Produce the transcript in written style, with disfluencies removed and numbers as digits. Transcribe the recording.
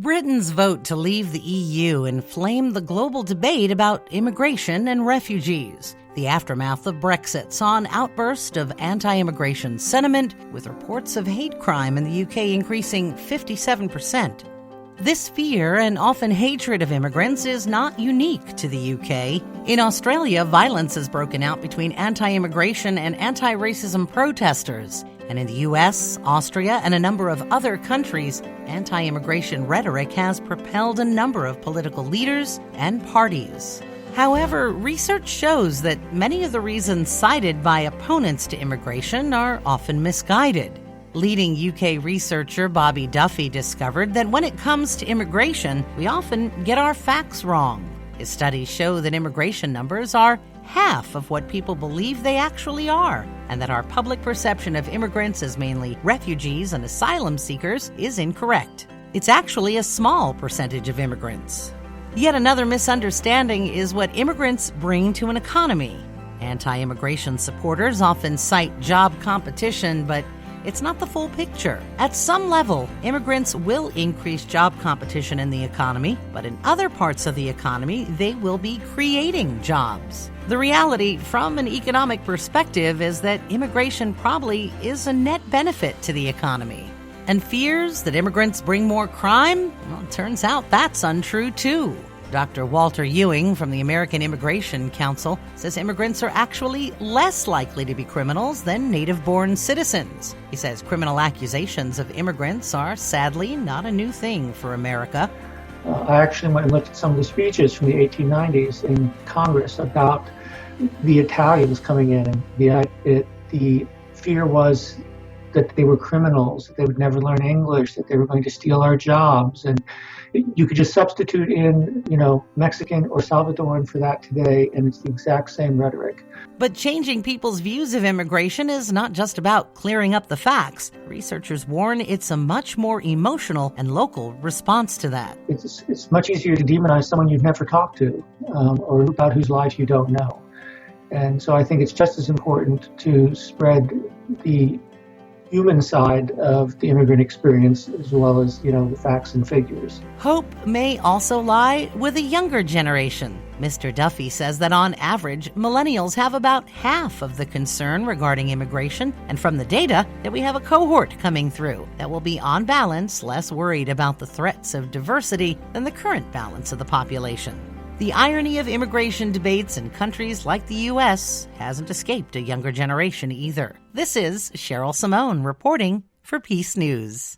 Britain's vote to leave the EU inflamed the global debate about immigration and refugees. The aftermath of Brexit saw an outburst of anti-immigration sentiment, with reports of hate crime in the UK increasing 57%. This fear and often hatred of immigrants is not unique to the UK. In Australia, violence has broken out between anti-immigration and anti-racism protesters. And in the US, Austria, and a number of other countries, anti-immigration rhetoric has propelled a number of political leaders and parties. However, research shows that many of the reasons cited by opponents to immigration are often misguided. Leading UK researcher Bobby Duffy discovered that when it comes to immigration, we often get our facts wrong. His studies show that immigration numbers are half of what people believe they actually are, and that our public perception of immigrants as mainly refugees and asylum seekers is incorrect. It's actually a small percentage of immigrants. Yet another misunderstanding is what immigrants bring to an economy. Anti-immigration supporters often cite job competition, but it's not the full picture. At some level, immigrants will increase job competition in the economy, but in other parts of the economy, they will be creating jobs. The reality, from an economic perspective, is that immigration probably is a net benefit to the economy. And fears that immigrants bring more crime? Well, it turns out that's untrue too. Dr. Walter Ewing from the American Immigration Council says immigrants are actually less likely to be criminals than native-born citizens. He says criminal accusations of immigrants are sadly not a new thing for America. I actually went and looked at some of the speeches from the 1890s in Congress about the Italians coming in, and the fear was that they were criminals, that they would never learn English, that they were going to steal our jobs. And you could just substitute in, Mexican or Salvadoran for that today, and it's the exact same rhetoric. But changing people's views of immigration is not just about clearing up the facts. Researchers warn it's a much more emotional and local response to that. It's much easier to demonize someone you've never talked to, or about whose life you don't know. And so I think it's just as important to spread the human side of the immigrant experience as well as, the facts and figures. Hope may also lie with a younger generation. Mr. Duffy says that on average, millennials have about half of the concern regarding immigration, and from the data, that we have a cohort coming through that will be, on balance, less worried about the threats of diversity than the current balance of the population. The irony of immigration debates in countries like the U.S. hasn't escaped a younger generation either. This is Cheryl Simone reporting for Peace News.